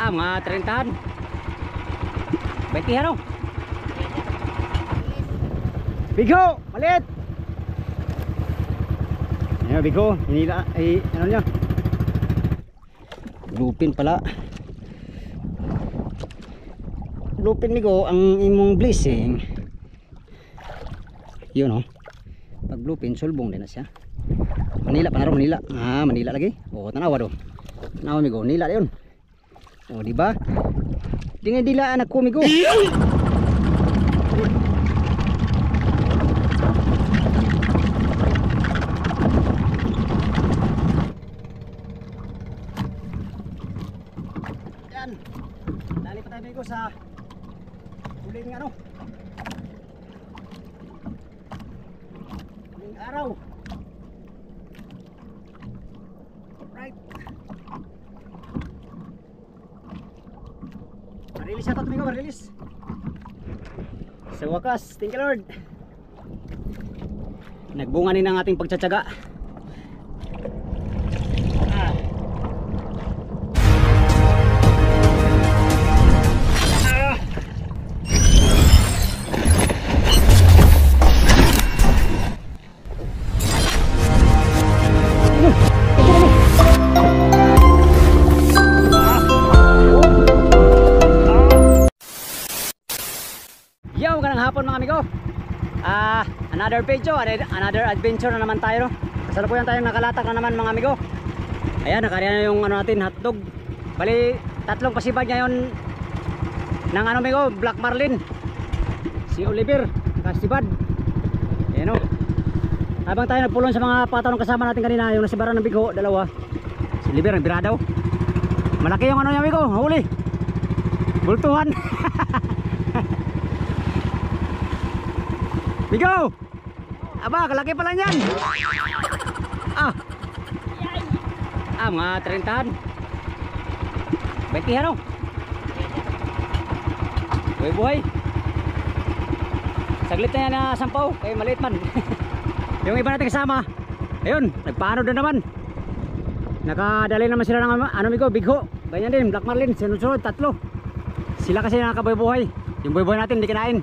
Mga 30-an. 20 ano? Bigho, maliit. Ayan, bigho, hinila, ay, ano niya? Lupin pala. Lupin bigho, ang imong blessing. Yun oh. Pag lupin, sulbong din na siya. Manila pa na ron, Manila. Manila lagi. Oo, tanawa do. Tanawa migo, Manila yun. O, diba? Dinidilaan ako migo. Yan. Dali pa tayo migo sa huling ano. Huling araw. Right. Marilis ito tumigo, marilis. Sa wakas, thank you Lord. Nagbunga din ang ating pagtsatsaga. Hapon mga amigo, another video, another adventure na naman tayo, no? Kasalukuyan tayong nakalatak na naman mga amigo. Ayan, nakariya na yung ano natin, hotdog. Bali, tatlong pasibad ngayon ng ano amigo, Black Marlin. Si Oliver, kasibad. Ayan o. Habang tayo nagpulong sa mga patanong kasama natin kanina, yung nasibaran ng bigho, dalawa. Si Oliver, nagbira daw. Malaki yung ano niya amigo, huli. Bultuhan. Bigo! Aba, kalaki pala yan! Mga 30-an. 20 ano? Buhay-buhay. Saglit na yan na sampaw, kaya maliit man. Yung iba natin kasama, ayun, nagpaano doon naman. Nakadali naman sila ng ano migo, bigho. Ganyan din, Black Marlin, sunod-sunod, tatlo. Sila kasi nakakabuhay-buhay. Yung buhay-buhay natin, hindi kinain.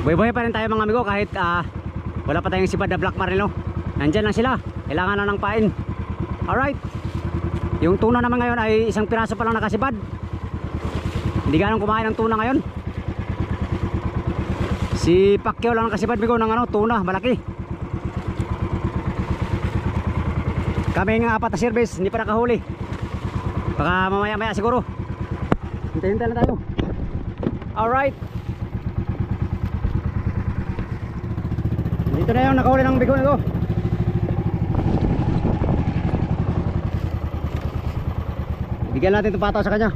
Buhay-buhay pa rin tayo mga amigo kahit wala pa tayong sipad na Black Marlin, no? Nandyan lang sila, kailangan na ng pain. Alright. Yung tuna naman ngayon ay isang piraso pa lang nakasipad. Hindi ganong kumain ng tuna ngayon. Si Pacquiao lang nakasipad bigo ng ano, tuna, malaki. Kaming apat na service, hindi pa nakahuli. Baka mamaya-maya siguro. Hintay-hintay lang tayo. Alright. Dito na yung nakahuli ng bigo nito. Bigyan natin itong pataw sa kanya.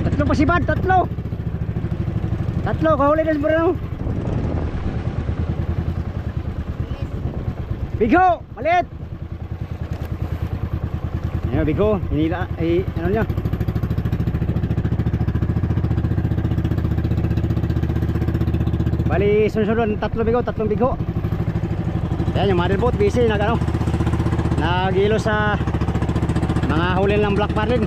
Tatlo pasibad, tatlo. Tatlo, kahuli na si Bruno. Bigho, maliit. Ayan, bigho, hinila, ay, ano niya? Bali, sunod-sunod, tatlong bigho. Ayan, yung mother boat, busy, nag-ilo sa mga hulin ng Black Marlin.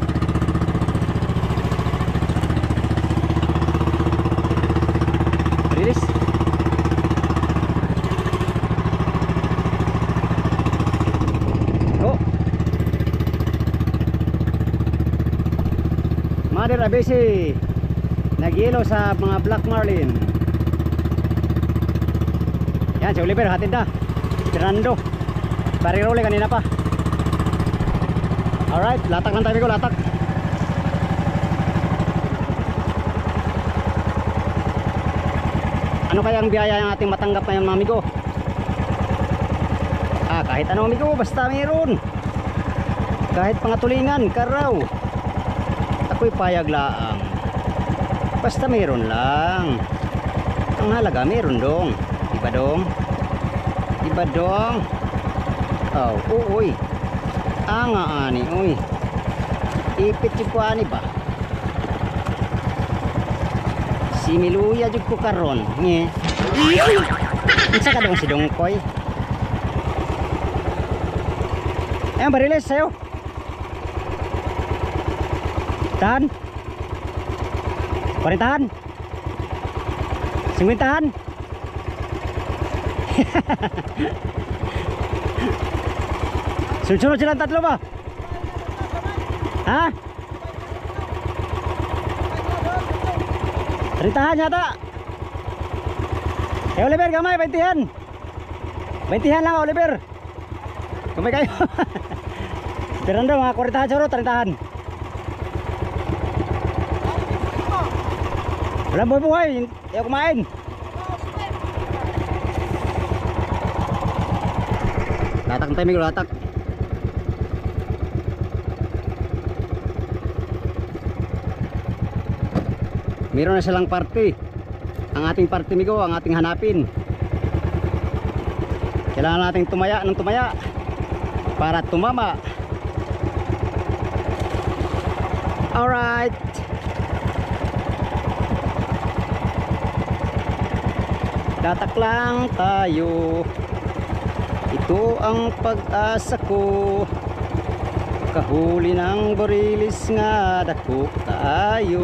Release. Mother Abesi nag-yelo sa mga Black Marlin. Yan, si Oliver hatid na. Fernando parirole kanina pa. Alright, latak lang tayo ko, latak. Ano kaya ang biyaya yung ating matanggap na yung mga amigo? Kahit ano amigo, basta mayroon. Kahit pangatulingan, karaw, ako'y payag laang. Basta mayroon lang. Ang halaga mayroon dong. Iba dong. Iba dong. Oh, uy. Ani, uy. Ipit yung kuani ba? Similuya jud ko karon. Nge. Isa ka dong si Dongkoy. Ayan, bariles sa'yo. Tahan. 40-tahan. 50-tahan. Sunod-sunod silang tatlo ba? Ha? 30-tahan yata. Eh Oliver, gamay, 20-han. 20-han lang Oliver. Kumay kayo. Fernando, mga 40-tahan suro, 30-tahan. Walang buhay, ayaw kumain. Latak ng timing, latak. Meron na silang party. Ang ating party migo, ang ating hanapin. Kailangan nating tumaya ng tumaya para tumama. Alright. Tatak lang tayo. Ito ang pag-asa ko. Kahuli ng barilis nga dako tayo.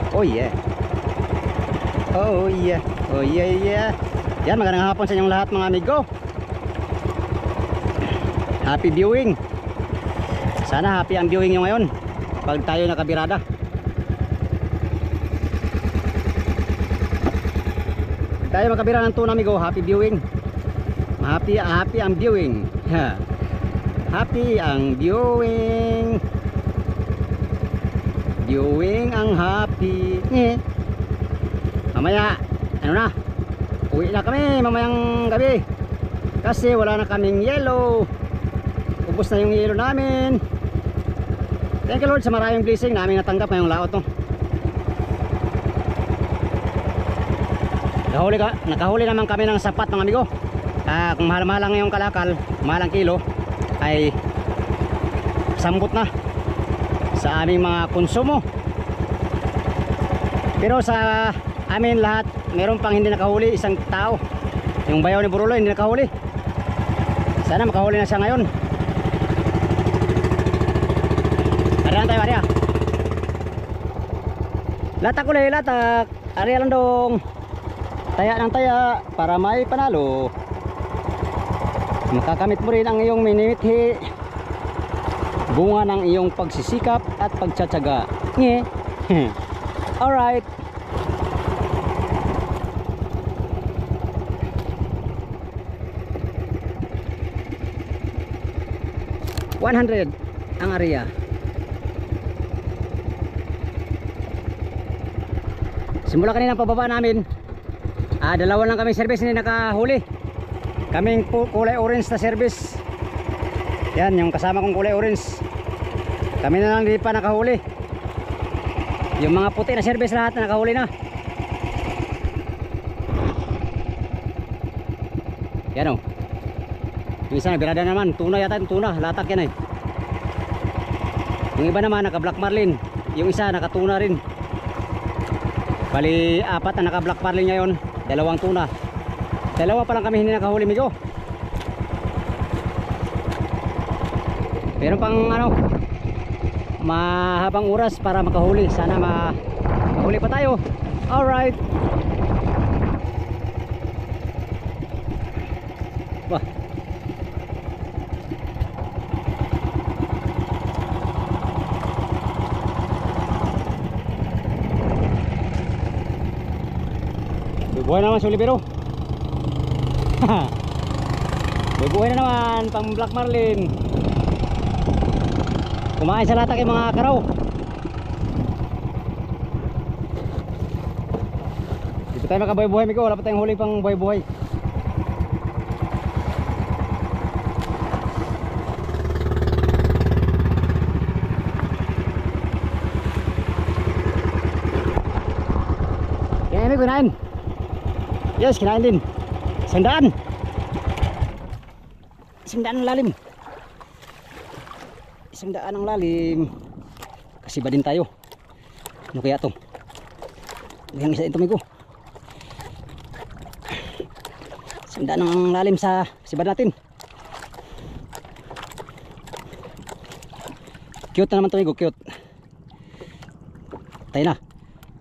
Oh yeah. Oh yeah. Oh yeah yeah. Yan, magandang hapon sa inyong lahat mga amigo. Happy viewing. Sana happy ang viewing nyo ngayon pag tayo nakabirada. Tayo makabira ng tuna amigo. Happy viewing. Happy ang viewing. Happy ang viewing. Viewing ang happy. Mamaya ano na, uwi na kami mamayang gabi kasi wala na kaming yellow. Ubos na yung yellow namin. Thank you Lord sa maraming blessing namin natanggap ngayong laot no. Nakahuli naman kami ng sapat mga amigo. Kung mahal-mahal lang yung kalakal, mahalang kilo ay sambot na sa aming mga konsumo. Pero sa amin lahat, meron pang hindi nakahuli, isang tao. Yung bayaw ni Burulo hindi nakahuli. Sana makahuli na siya ngayon. Ariyan tayo, ariya. Latak ulit, latak. Ariya lang dong. Taya ng taya para may panalo. Makakamit mo rin ang iyong minimithi. Bunga ng iyong pagsisikap at pagtsatsaga. Nge. Alright. $100 ang area. Simula kanina pababa namin, dalawa lang kami service hindi nakahuli. Kaming kulay orange na service. Yan yung kasama kong kulay orange. Kami na lang hindi pa nakahuli. Yung mga puti na service lahat na nakahuli na. Yan o. Yung isa na birada naman, tuna yata, tuna, latak yan eh. Yung iba naman naka black marlin. Yung isa nakatuna rin. Bali 4 na naka black marlin ngayon, 2 tuna. 2 pa lang kami hindi nakahuli migo. Meron pang ano, mahabang oras para makahuli. Sana makahuli pa tayo. Alright. Wah. Buhay naman si Olivero. Buhay na naman pang black marlin. Kumain sa latak yung mga karaw. Dito tayo makabuhay-buhay migo. Wala pa tayong huli pang buhay-buhay. Kaya may kinain. Yes, kinain din. Sandaan. Sandaan ang lalim. Isang daan ang lalim. Nakasiba din tayo. Ano kaya to? Yung isa ito amigo. Sandaan ang lalim sa sibad natin. Cute na naman to amigo, cute. Tayo na.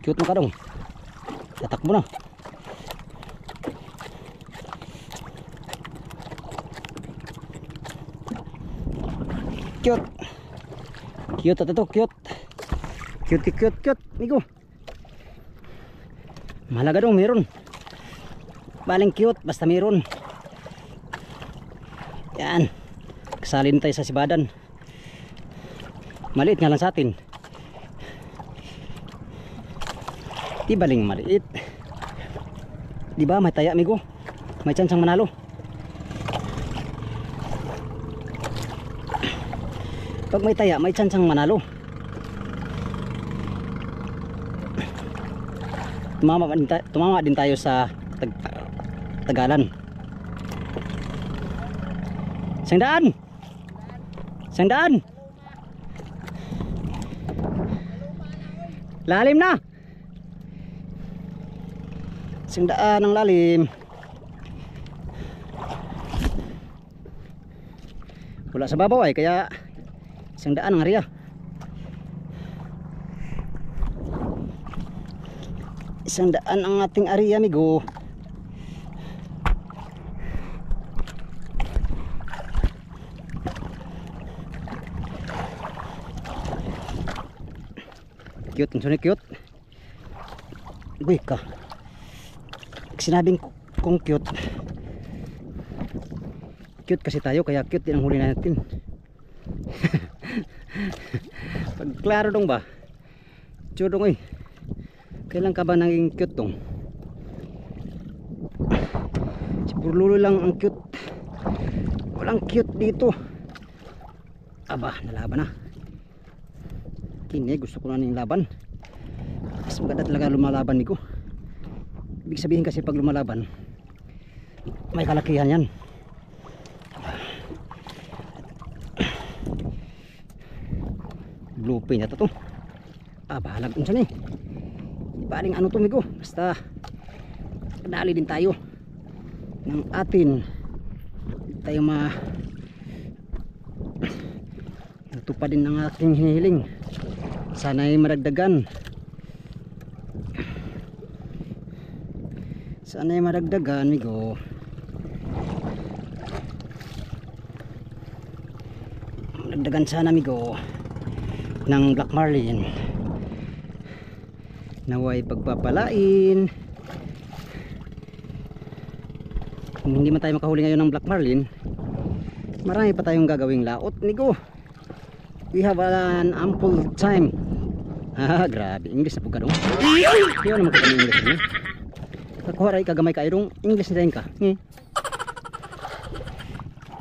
Cute mo ka dong. Tatakbo na. Cute. Cute ito, cute. Cute amigo. Mahalaga dong meron. Baling cute basta meron. Yan. Kasalin tayo sa sibadan. Maliit nga lang sa atin. Di baling maliit. Di ba may taya amigo? May chansang manalo. Pag may taya, may chansang manalo. Tumama din tayo sa Tagalan. Sandaan. Sandaan. Lalim na. Sandaan ang lalim. Wala sa babaw ay kaya sandaan ang area. Isang daan ang ating area amigo. Cute, ang sunay cute. Uy ka. Sinabing kong cute. Cute kasi tayo kaya cute din ang huli natin. Pag klaro dong ba? Chudong eh. Kailan ka ba naging cute dong? Si Burlulo lang ang cute. Walang cute dito. Aba, nalaban na. Kini gusto ko na ng laban. Mas maganda talaga lumalaban niko. Ibig sabihin kasi pag lumalaban may kalakihan yan. Bluepin yata to. Bahalag kung saan eh. Baling ano to migo. Basta kadali din tayo ng atin. Tayo natupad din ng aking hinihiling. Sana'y maragdagan. Sana'y maragdagan migo. Maragdagan sana migo ng Black Marlin. Naway pagpapalain. Kung hindi man tayo makahuli ngayon ng Black Marlin, marami pa tayong gagawing laot migo. We have an ample time. Grabe, English na po ka dong. Hindi naman ka English niya. Kakuha rin kagamay ka irong English na rin ka.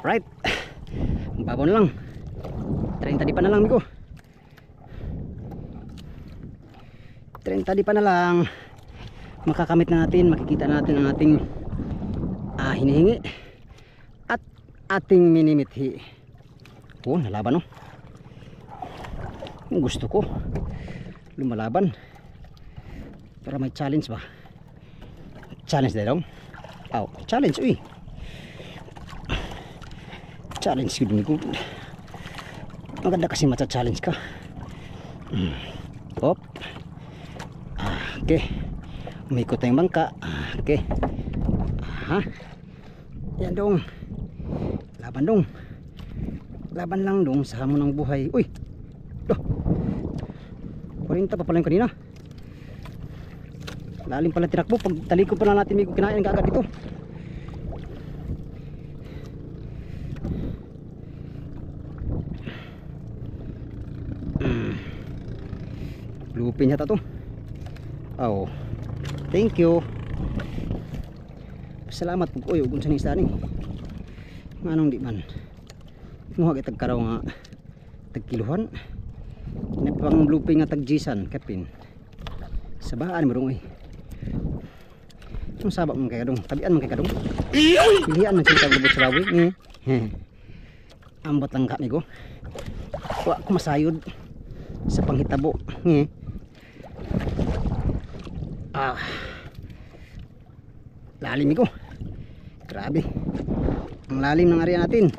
Right. Babaw na lang. 30 di pa na lang migo. 30 di pa na lang. Makakamit na natin, makikita natin ang ating hinihingi at ating minimithi. Oh, nalaban no. Gusto ko lumalaban para may challenge ba. Challenge na daw. Challenge uy. Challenge yun ko. Maganda kasi matcha-challenge ka. Hop. Okay. Umikot tayong bangka. Okay. Yan dong. Laban dong. Laban lang dong sa hamon ng buhay. Uy. 40 pa pala yung kanina. Lalim pala tinakbo. Pag taliko pa na natin may kinain ka agad dito. Lupin yata to. Thank you. Salamat po. Uy, kung saan yung isda ni manong di man muha kitag karaw nga tagkiluhan. Napang lupin nga tagjisan kapin sabaan mo dong. Yung sabak mong kaya dong, tabian mong kaya dong. Pilihan man siya taglubot sa bawi. Ambot lang kami ko. Wa ko masayod. sa panghitabo. Lalim ko. Grabe. Ang lalim ng area natin.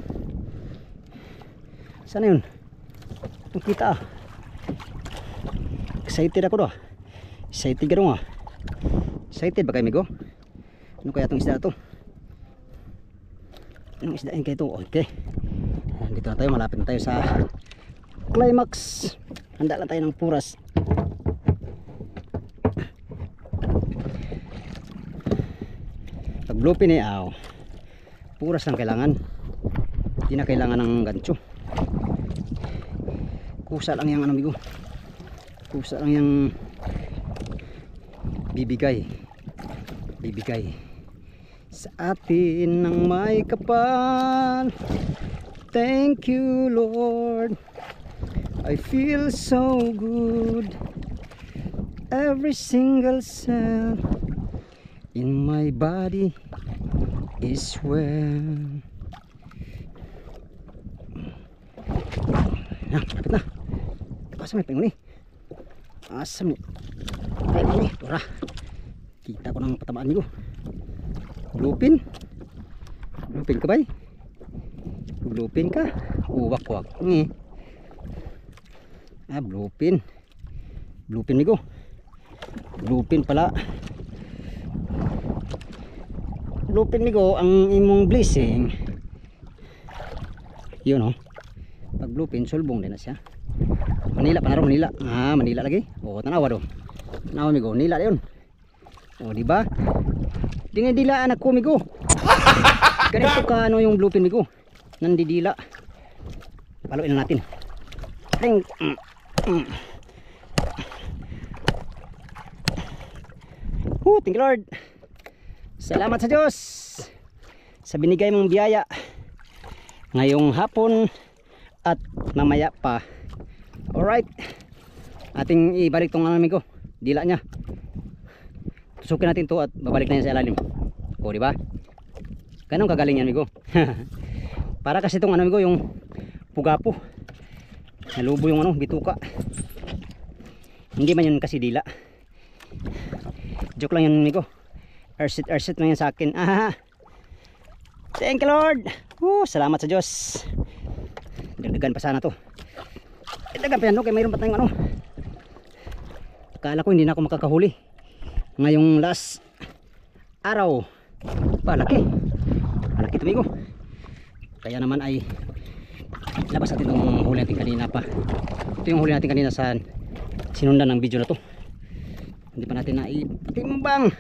Sana yun? Ang kita ah. Excited ako doon. Excited ka doon ah. Excited ba kayo amigo? Ano kaya itong isda ito? Anong isda yun kayo ito? Okay. Dito na tayo. Malapit na tayo sa climax. Handa lang tayo ng puras. Pag bluepin eh, puras lang kailangan. Hindi na kailangan ng gancho. Kusa lang yung amigo. Kusa lang yung bibigay sa atin ng may kapal. Thank you Lord, I feel so good. Every single cell in my body is well. Lapit na. Asa may penguni? Asa may penguni? Tura. Kita ko ng patamaan ko. Bluepin. Bluepin ka ba? Bluepin ka? Wak-wak. Bluepin. Bluepin migo. Bluepin pala. Bluepin migo ang imong blessing. Yun oh. Pag bluepin sulbong din na siya. Manila pa na ron, Manila. Manila lagi. O tanawa do. Tanawa migo, Manila yun. O di ba? Di nga dilaan ako migo. Ganito ka ano yung bluepin migo. Nandidila. Paluin na natin. Thank you Lord. Salamat sa Diyos sa binigay mong biyaya ngayong hapon at mamaya pa. Alright, ating ibalik tong amigo, dila nya. Tusukin natin to at babalik na yan sa ilalim. O diba? Ganun kagaling yan amigo. Para kasi itong amigo yung pugapo, nalubo yung bituka. Hindi man yun kasi dila. Joke lang yun amigo. Ersit lang yan sa akin. Thank you Lord. Salamat sa Diyos. Dagdagan pa sana to. Dagdagan pa yan kaya mayroon pa tayong Akala ko hindi na ako makakahuli ngayong last araw. Palaki ito amigo. Kaya naman ay labas natin itong huli natin kanina pa. Ito yung huli natin kanina sa sinundan ng video na to. Hindi pa natin naitimbang.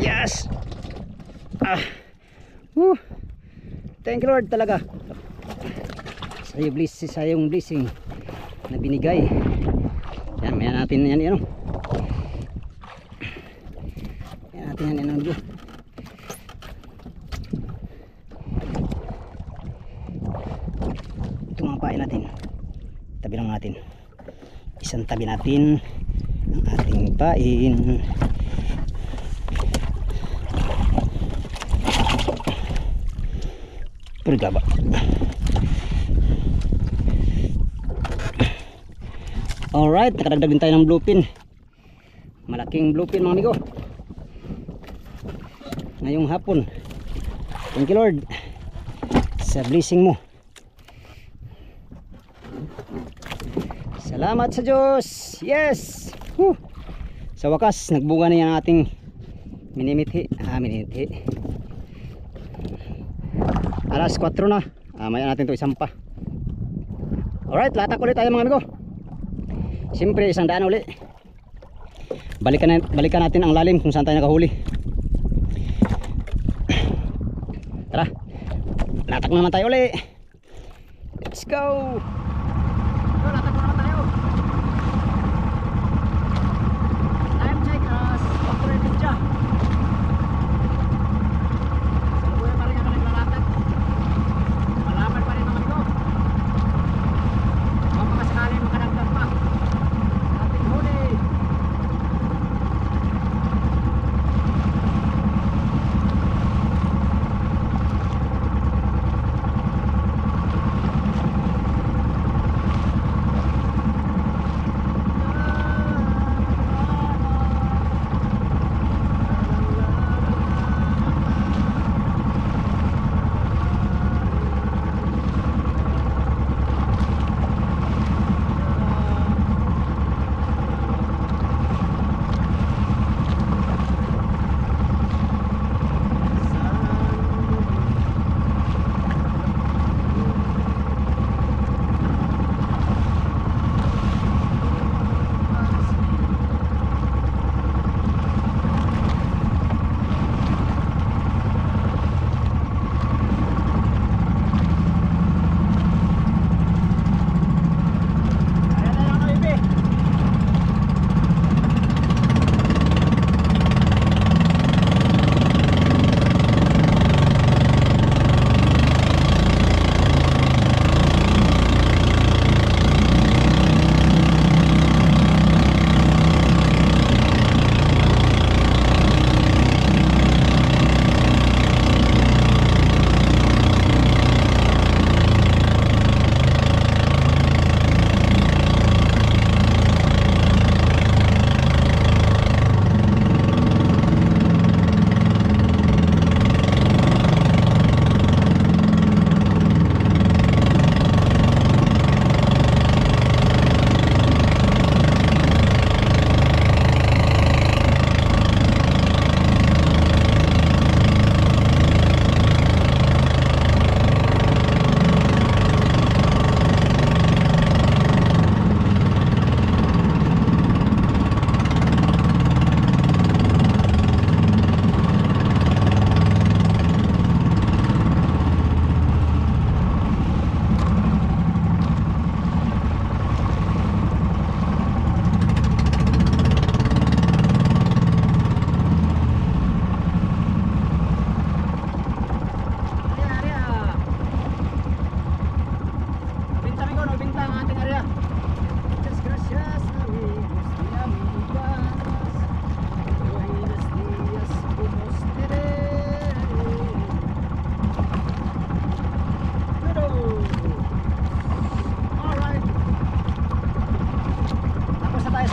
Yes. Thank you Lord talaga sa iyong blessing na binigay. Yan, mayan natin yan yan natin yan yan. Ito mga pain natin, tabi lang natin, isang tabi natin ang ating pain. Pergaba. Alright, nakadagdag din tayo ng bluepin. Malaking bluepin mga amigo ngayong hapon. Thank you Lord sa blessing mo. Salamat sa Diyos. Yes. Sa wakas nagbuga na yan ang ating minimithi. Minimithi. Alas 4 na. Maya natin ito isampa. Alright, latak ulit tayo mga amigo. Siyempre 100 ulit. Balikan natin ang lalim kung saan tayo nakahuli. Tara, latak naman tayo ulit. Let's go. Latak naman tayo. Time check as 4:30.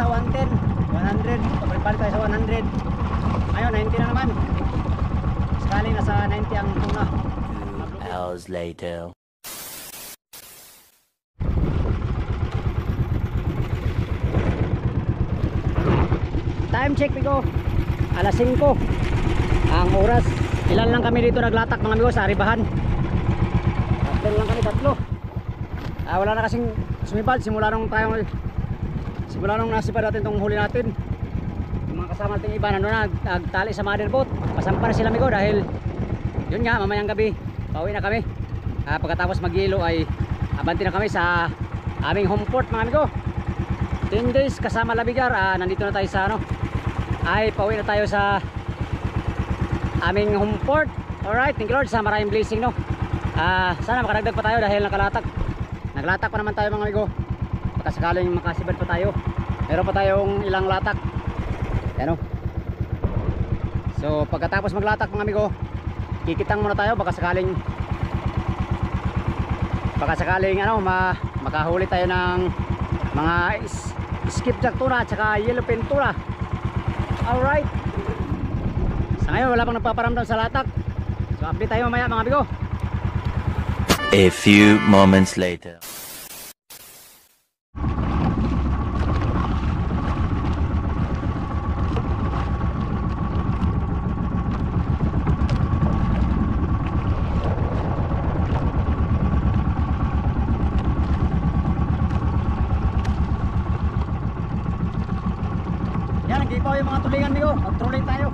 nasa 110, 100. Pagbalik tayo sa 100. Ngayon 90 na naman. Sakaling nasa 90 ang tuna. 2 hours later. Time check Pico, alas 5 ang oras. Ilan lang kami dito naglatak mga amigo sa Aribahan. Tatlo lang kami, tatlo. Wala na kasing sumibad simula nung nasipad natin tong huli natin. Yung mga kasama natin iba nagtali sa motherboat. Pasampa na sila amigo dahil yun nga mamayang gabi pauwi na kami. Pagkatapos maghilo ay abanti na kami sa aming home port mga amigo. 10 days kasama Labigar. Nandito na tayo sa ay pauwi na tayo sa aming home port. Alright, thank you Lord sa maraming blessing no. Sana makadagdag pa tayo dahil naglatak pa naman tayo mga amigo. Baka sakaling makasibad pa tayo. Meron pa tayong ilang latak. Yan o. So pagkatapos maglatak mga amigo, kikitang muna tayo. Baka sakaling makahuli tayo ng mga skipjack tuna at saka yellowfin tuna. Alright. Sa ngayon wala pang nagpaparamdam sa latak. So update tayo mamaya mga amigo. A few moments later. Yan, nag-ipaw yung mga tulingan amigo. Mag-trolling tayo.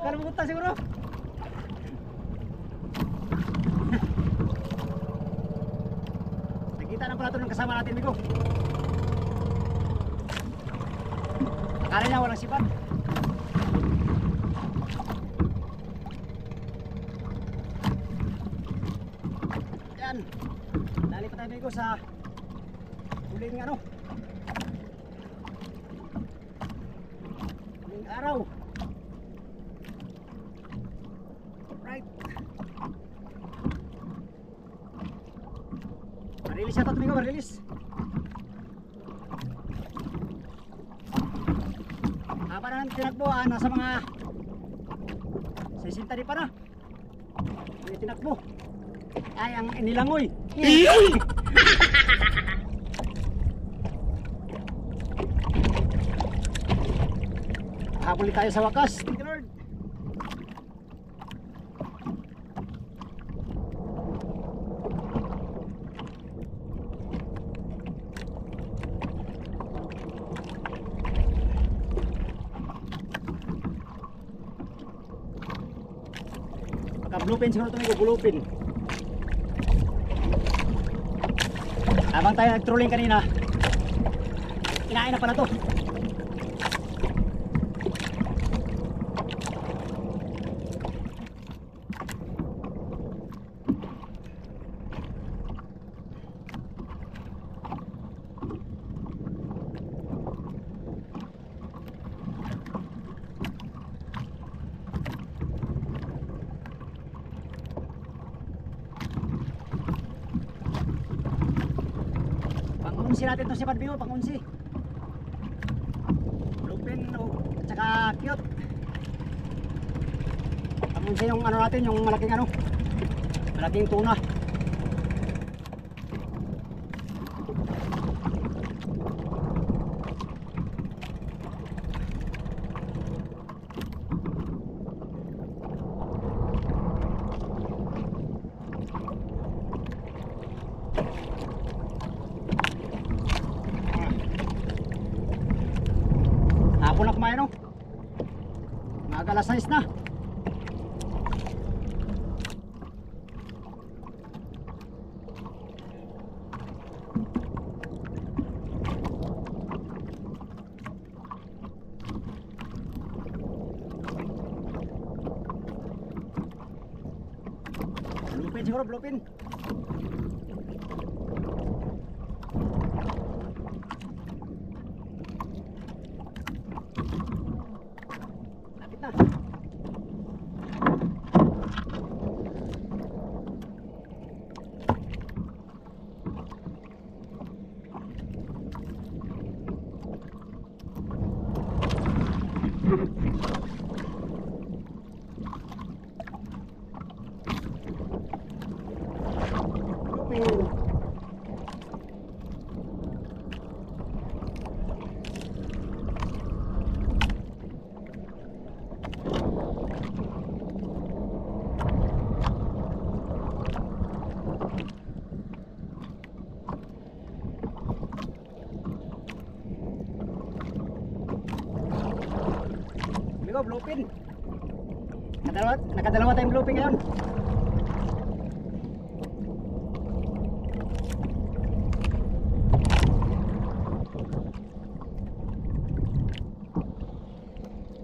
Nakalimutan siguro. Nakita na pala ito ng kasama natin, Migo. Akala niya walang sipat. Yan. Dali pa tayo, Migo, sa huling ano. Huling araw. Right. Marilis yata ito, Migo, marilis. Haba na ng tinakbo, nasa mga 60 di pa na. Yung tinakbo. Ay, ang nilangoy. Habuli tayo sa wakas. Thank you, Lord. Bluepin siguro ito, may bluepin. Habang tayo nag-trolling kanina, kinain na pala to. Pang-unsi natin itong sipad, Bigo, pang-unsi. Lupin, tsaka cute. Pang-unsi yung ano natin, yung malaking ano, malaking tuna. Hapon na kumain, no? Maaga alas 6 na. Bluepin siguro, bluepin. Lapit na. Bluepin. Bigo, bluepin. Nakadalawa tayong bluepin ngayon.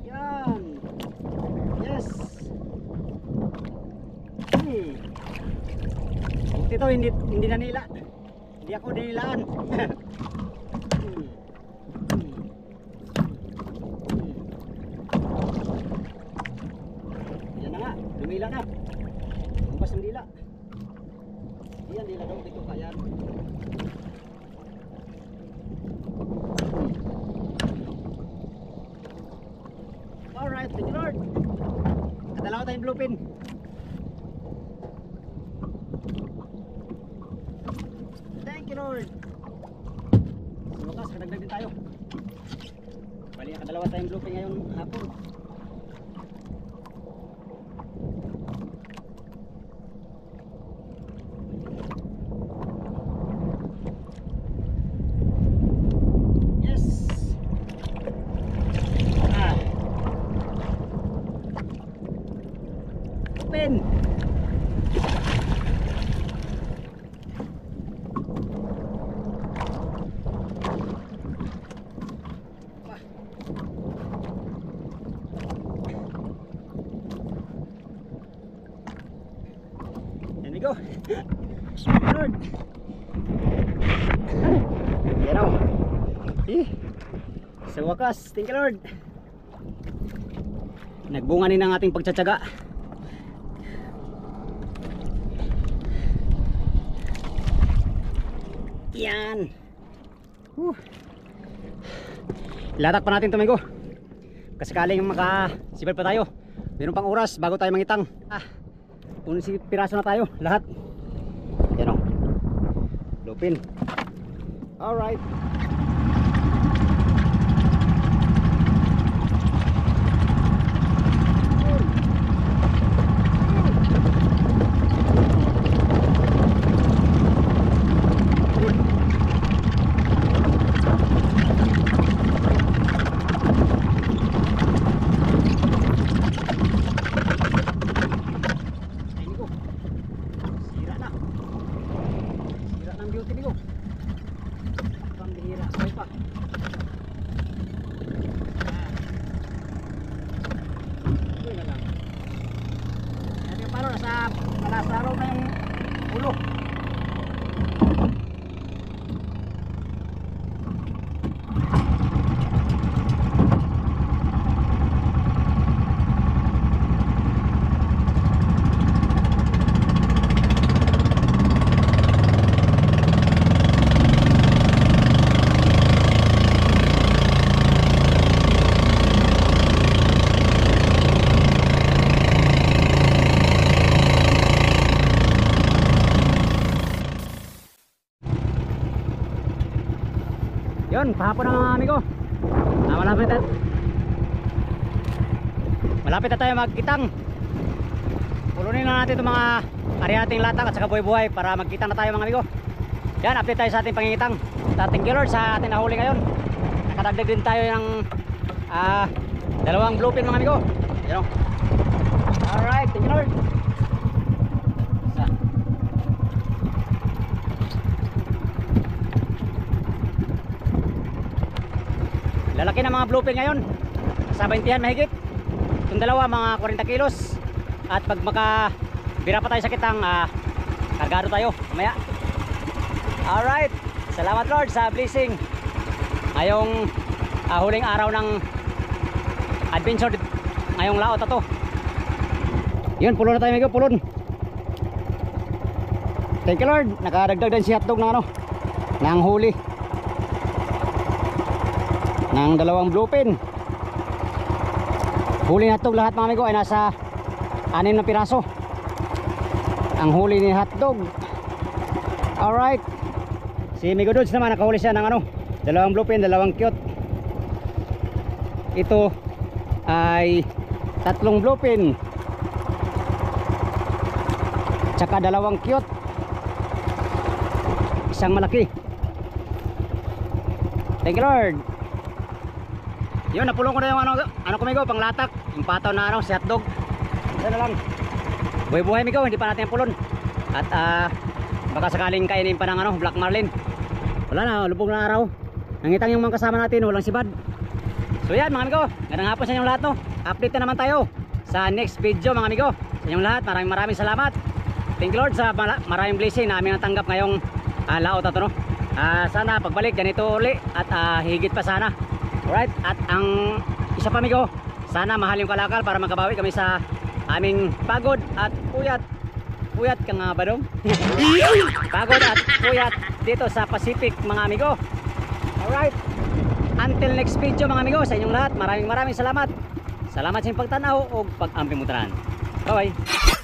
Yan. Yes. Buti to, hindi nanila. Hindi ako dinilaan. Yan na nga, lumila na. Lumpas ang dila. Yan, dila daw dito kaya. Alright, thank you, Lord. Kadalawa tayong bluepin. Thank you, Lord. Sa wakas, kadagdag din tayo. Bali, kadalawa tayong bluepin ngayong hapon. Yes. bluefin. There we go. Lord. Yan o. Sa wakas, thank you Lord. Nagbunga din ang ating pagtsatsaga. Yan. Ilatak pa natin tumigo. Kasakaling makasibal pa tayo. Meron pang oras bago tayo mangitang. Kung si piraso na tayo lahat. Yan o. Lupin. Alright. Malasaro na yung ulo. Yun, pahapon na mga amigo. Malapit na tayo magkitang. Pulunin na natin itong mga ari-ating latag at saka buhay-buhay para magkitang na tayo mga amigo. Yan, update tayo sa ating pangingitang. Thank you Lord sa ating nahuli ngayon. Nakadagdag din tayo ng dalawang bluefin mga amigo. Yan o. Alright, thank you Lord. Lalaki na mga bluefin ngayon. Sa 20 mahigit. Itong dalawa mga 40 kilos. At pag makabira pa tayo sa kitang, kargado tayo mamaya. Alright. Salamat Lord sa blessing. Ngayong huling araw ng adventure ngayong laot na to. Yun, pulon na tayo mga pulon. Thank you Lord. Nakadagdag din si hotdog ng huli ng dalawang bluefin. Huli na hotdog lahat mga amigo ay nasa 6 na piraso. Ang huli ni hotdog. Alright. Si Migo Dudes naman nakahuli siya ng dalawang bluefin, dalawang cute. Ito ay 3 bluefin tsaka dalawang cute, isang malaki. Thank you Lord. Yun, napulong ko na yung ano ko migo, panglatak, yung pataw na si hotdog. Yan na lang. Buhay-buhay migo, hindi pa natin pulon. At baka sakaling kainin pa ng black marlin. Wala na, lubog na araw. Nangitang yung mga kasama natin, walang sibad. So yan mga amigo, gandang hapon sa inyong lahat no. Update na naman tayo sa next video mga amigo. Sa inyong lahat, maraming salamat. Thank you Lord sa maraming blessing na aming natanggap ngayong laot na to no. Sana pagbalik ganito uli at higit pa sana. Alright, at ang isa pa amigo, sana mahal yung kalakal para makabawi kami sa aming pagod at puyat. Puyat ka nga ba dong? Pagod at puyat dito sa Pacific mga amigo. Alright, until next video mga amigo, sa inyong lahat maraming salamat. Salamat sa inyong pagtanaw o pag-amping mutaran. Bye bye.